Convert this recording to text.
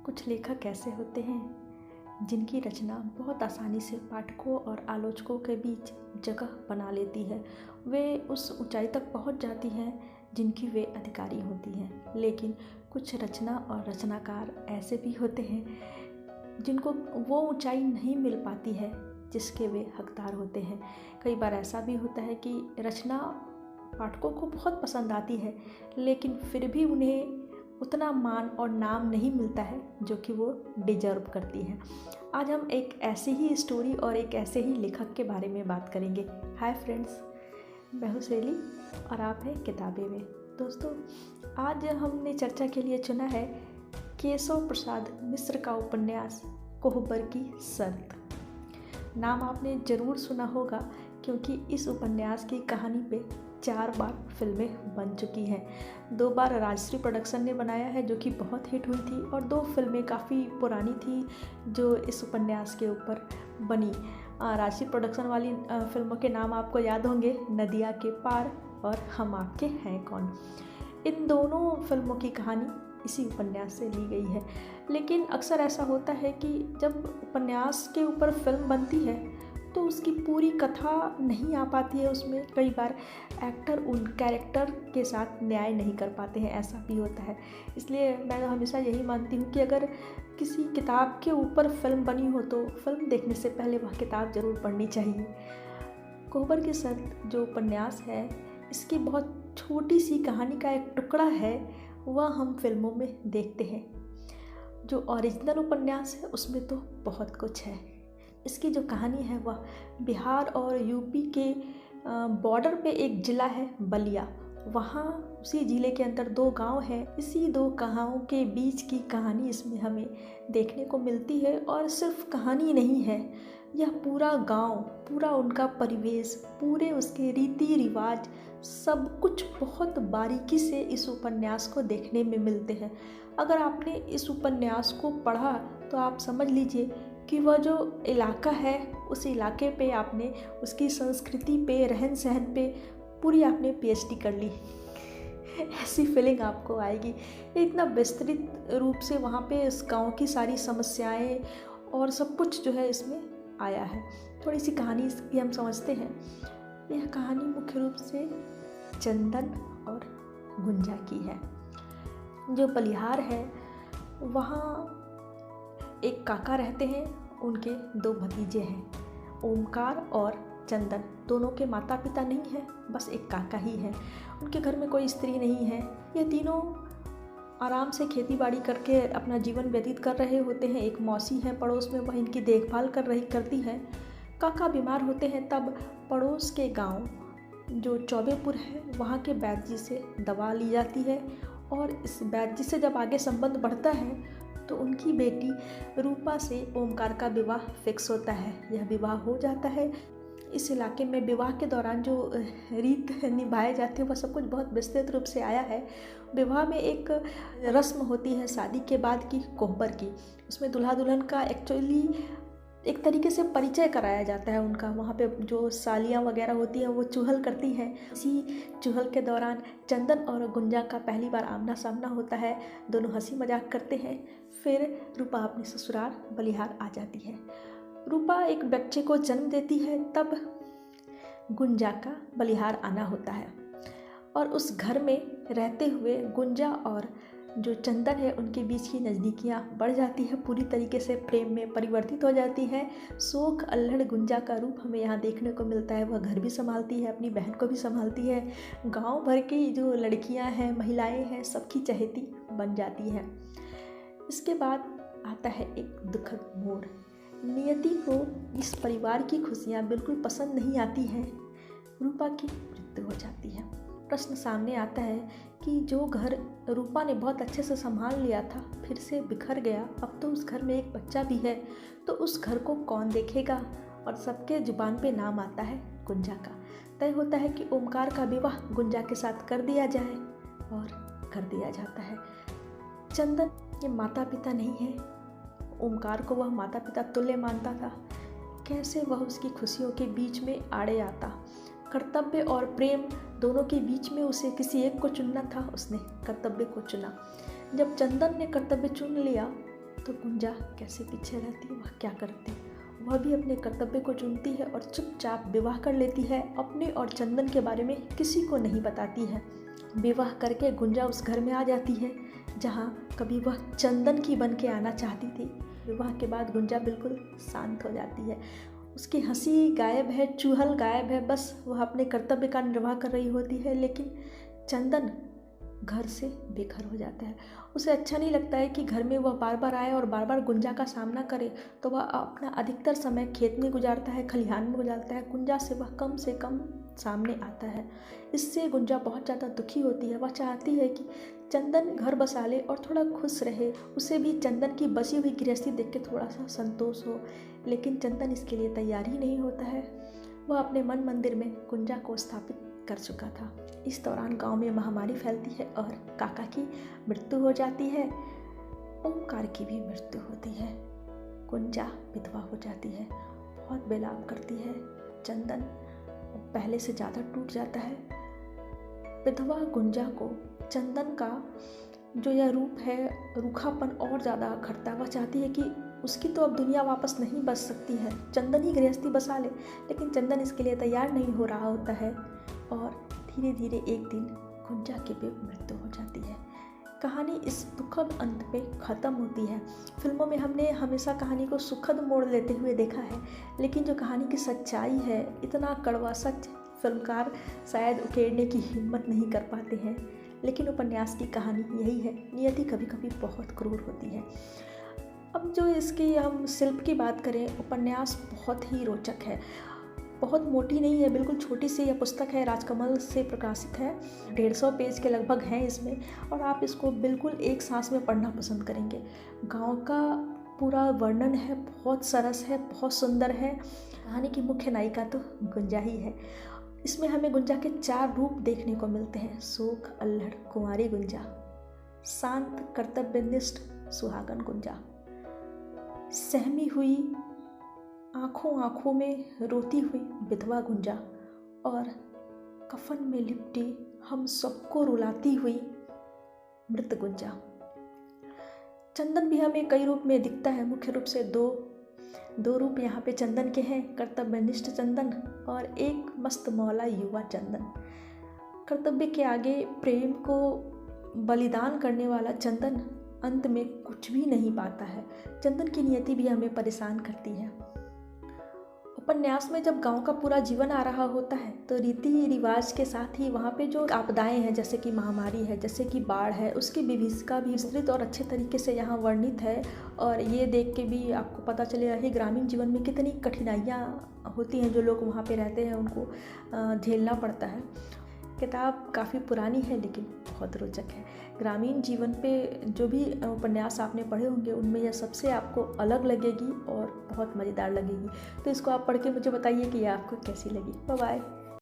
कुछ लेखक ऐसे होते हैं जिनकी रचना बहुत आसानी से पाठकों और आलोचकों के बीच जगह बना लेती है। वे उस ऊंचाई तक पहुंच जाती हैं जिनकी वे अधिकारी होती हैं। लेकिन कुछ रचना और रचनाकार ऐसे भी होते हैं जिनको वो ऊंचाई नहीं मिल पाती है जिसके वे हकदार होते हैं। कई बार ऐसा भी होता है कि रचना पाठकों को बहुत पसंद आती है, लेकिन फिर भी उन्हें उतना मान और नाम नहीं मिलता है जो कि वो डिजर्व करती है। आज हम एक ऐसी ही स्टोरी और एक ऐसे ही लेखक के बारे में बात करेंगे। हाय फ्रेंड्स, मैं हूँ शैली और आप हैं किताबें में। दोस्तों, आज हमने चर्चा के लिए चुना है केशव प्रसाद मिश्र का उपन्यास कोहबर की शर्त। नाम आपने ज़रूर सुना होगा क्योंकि इस उपन्यास की कहानी पे 4 बार फिल्में बन चुकी हैं। 2 बार राजश्री प्रोडक्शन ने बनाया है जो कि बहुत हिट हुई थी, और 2 फिल्में काफ़ी पुरानी थी जो इस उपन्यास के ऊपर बनी। राजश्री प्रोडक्शन वाली फिल्मों के नाम आपको याद होंगे, नदिया के पार और हम आपके हैं कौन। इन दोनों फिल्मों की कहानी इसी उपन्यास से ली गई है। लेकिन अक्सर ऐसा होता है कि जब उपन्यास के ऊपर फिल्म बनती है तो उसकी पूरी कथा नहीं आ पाती है। उसमें कई बार एक्टर उन कैरेक्टर के साथ न्याय नहीं कर पाते हैं, ऐसा भी होता है। इसलिए मैं हमेशा यही मानती हूँ कि अगर किसी किताब के ऊपर फिल्म बनी हो तो फिल्म देखने से पहले वह किताब ज़रूर पढ़नी चाहिए। कोहबर की शर्त जो उपन्यास है, इसकी बहुत छोटी सी कहानी का एक टुकड़ा है, वह हम फिल्मों में देखते हैं। जो ओरिजिनल उपन्यास है उसमें तो बहुत कुछ है। इसकी जो कहानी है वह बिहार और यूपी के बॉर्डर पे एक ज़िला है बलिया। वहाँ उसी ज़िले के अंदर 2 गांव हैं। इसी 2 गांवों के बीच की कहानी इसमें हमें देखने को मिलती है। और सिर्फ कहानी नहीं है, यह पूरा गांव, पूरा उनका परिवेश, पूरे उसके रीति रिवाज, सब कुछ बहुत बारीकी से इस उपन्यास को देखने में मिलते हैं। अगर आपने इस उपन्यास को पढ़ा तो आप समझ लीजिए कि वह जो इलाका है उस इलाके पे आपने उसकी संस्कृति पे, रहन सहन पे पूरी आपने पीएचडी कर ली। ऐसी फीलिंग आपको आएगी। इतना विस्तृत रूप से वहाँ पे इस गांव की सारी समस्याएं और सब कुछ जो है इसमें आया है। थोड़ी सी कहानी इसकी हम समझते हैं। यह कहानी मुख्य रूप से चंदन और गुंजा की है। जो बलिहार है वहाँ एक काका रहते हैं, उनके 2 भतीजे हैं, ओमकार और चंदन। दोनों के माता पिता नहीं हैं, बस एक काका ही है। उनके घर में कोई स्त्री नहीं है। ये तीनों आराम से खेती बाड़ी करके अपना जीवन व्यतीत कर रहे होते हैं। एक मौसी है पड़ोस में, वह इनकी देखभाल करती है। काका बीमार होते हैं, तब पड़ोस के गांव जो चौबेपुर है वहाँ के वैद्य जी से दवा ली जाती है। और इस वैद्य जी से जब आगे संबंध बढ़ता है तो उनकी बेटी रूपा से ओमकार का विवाह फिक्स होता है। यह विवाह हो जाता है। इस इलाके में विवाह के दौरान जो रीत निभाए जाते हैं वह सब कुछ बहुत विस्तृत रूप से आया है। विवाह में एक रस्म होती है शादी के बाद की, कोहबर की। उसमें दूल्हा दुल्हन का एक्चुअली एक तरीके से परिचय कराया जाता है उनका। वहाँ पे जो सालियाँ वगैरह होती हैं वो चुहल करती हैं। इसी चुहल के दौरान चंदन और गुंजा का पहली बार आमना सामना होता है। दोनों हंसी मजाक करते हैं। फिर रूपा अपने ससुराल बलिहार आ जाती है। रूपा एक बच्चे को जन्म देती है, तब गुंजा का बलिहार आना होता है। और उस घर में रहते हुए गुंजा और जो चंदन है उनके बीच की नज़दीकियाँ बढ़ जाती है, पूरी तरीके से प्रेम में परिवर्तित हो जाती है। शोख अल्हड़ गुंजा का रूप हमें यहाँ देखने को मिलता है। वह घर भी संभालती है, अपनी बहन को भी संभालती है। गांव भर की जो लड़कियाँ हैं, महिलाएं हैं, सबकी चहेती बन जाती है। इसके बाद आता है एक दुखद मोड़। नियति को इस परिवार की खुशियाँ बिल्कुल पसंद नहीं आती हैं। रूपा की मृत्यु हो जाती है। प्रश्न सामने आता है कि जो घर रूपा ने बहुत अच्छे से संभाल लिया था फिर से बिखर गया। अब तो उस घर में एक बच्चा भी है, तो उस घर को कौन देखेगा। और सबके जुबान पे नाम आता है गुंजा का। तय होता है कि ओमकार का विवाह गुंजा के साथ कर दिया जाए, और कर दिया जाता है। चंदन के माता पिता नहीं है। ओमकार को वह माता पिता तुल्य मानता था। कैसे वह उसकी खुशियों के बीच में आड़े आता। कर्तव्य और प्रेम दोनों के बीच में उसे किसी एक को चुनना था। उसने कर्तव्य को चुना। जब चंदन ने कर्तव्य चुन लिया तो गुंजा कैसे पीछे रहती, वह क्या करती। वह भी अपने कर्तव्य को चुनती है और चुपचाप विवाह कर लेती है। अपने और चंदन के बारे में किसी को नहीं बताती है। विवाह करके गुंजा उस घर में आ जाती है जहाँ कभी वह चंदन की बन के आना चाहती थी। विवाह के बाद गुंजा बिल्कुल शांत हो जाती है। उसकी हंसी गायब है, चुहल गायब है, बस वह अपने कर्तव्य का निर्वाह कर रही होती है। लेकिन चंदन घर से बेघर हो जाता है। उसे अच्छा नहीं लगता है कि घर में वह बार बार आए और बार बार गुंजा का सामना करे, तो वह अपना अधिकतर समय खेत में गुजारता है, खलिहान में गुजारता है। गुंजा से वह कम से कम सामने आता है। इससे गुंजा बहुत ज़्यादा दुखी होती है। वह चाहती है कि चंदन घर बसा ले और थोड़ा खुश रहे, उसे भी चंदन की बसी हुई गृहस्थी देख के थोड़ा सा संतोष हो। लेकिन चंदन इसके लिए तैयार ही नहीं होता है। वह अपने मन मंदिर में गुंजा को स्थापित कर चुका था। इस दौरान गांव में महामारी फैलती है और काका की मृत्यु हो जाती है। ओमकार की भी मृत्यु होती है। गुंजा विधवा हो जाती है। बहुत विलाप करती है। चंदन पहले से ज़्यादा टूट जाता है। विधवा गुंजा को चंदन का जो यह रूप है, रूखापन और ज़्यादा अखरता। वह चाहती है कि उसकी तो अब दुनिया वापस नहीं बस सकती है, चंदन ही गृहस्थी बसा ले। लेकिन चंदन इसके लिए तैयार नहीं हो रहा होता है और धीरे धीरे एक दिन गुंजा की भी मृत्यु हो जाती है। कहानी इस दुखद अंत पे ख़त्म होती है। फिल्मों में हमने हमेशा कहानी को सुखद मोड़ लेते हुए देखा है, लेकिन जो कहानी की सच्चाई है, इतना कड़वा सच फिल्मकार शायद उकेरने की हिम्मत नहीं कर पाते हैं। लेकिन उपन्यास की कहानी यही है, नियति कभी कभी बहुत क्रूर होती है। अब जो इसकी हम शिल्प की बात करें, उपन्यास बहुत ही रोचक है। बहुत मोटी नहीं है, बिल्कुल छोटी सी यह पुस्तक है, राजकमल से प्रकाशित है। 150 पेज के लगभग हैं इसमें और आप इसको बिल्कुल एक सांस में पढ़ना पसंद करेंगे। गांव का पूरा वर्णन है, बहुत सरस है, बहुत सुंदर है। कहानी की मुख्य नायिका तो गुंजा ही है। इसमें हमें गुंजा के 4 रूप देखने को मिलते हैं। सूख, अल्हड़, कुंवारी गुंजा, शांत कर्तव्यनिष्ठ सुहागन गुंजा, सहमी हुई आंखों आंखों में रोती हुई विधवा गुंजा और कफन में लिपटी हम सबको रुलाती हुई मृत गुंजा। चंदन भी हमें कई रूप में दिखता है। मुख्य रूप से दो रूप यहाँ पे चंदन के हैं, कर्तव्यनिष्ठ चंदन और एक मस्त मौला युवा चंदन। कर्तव्य के आगे प्रेम को बलिदान करने वाला चंदन अंत में कुछ भी नहीं पाता है। चंदन की नियति भी हमें परेशान करती है। उपन्यास में जब गांव का पूरा जीवन आ रहा होता है तो रीति रिवाज के साथ ही वहाँ पे जो आपदाएं हैं, जैसे कि महामारी है, जैसे कि बाढ़ है, उसकी विभीषिका भी विस्तृत और अच्छे तरीके से यहाँ वर्णित है। और ये देख के भी आपको पता चलेगा कि ग्रामीण जीवन में कितनी कठिनाइयाँ होती हैं, जो लोग वहाँ पे रहते हैं उनको झेलना पड़ता है। किताब काफ़ी पुरानी है लेकिन बहुत रोचक है। ग्रामीण जीवन पे जो भी उपन्यास आपने पढ़े होंगे उनमें यह सबसे आपको अलग लगेगी और बहुत मज़ेदार लगेगी। तो इसको आप पढ़ के मुझे बताइए कि यह आपको कैसी लगी। Bye bye.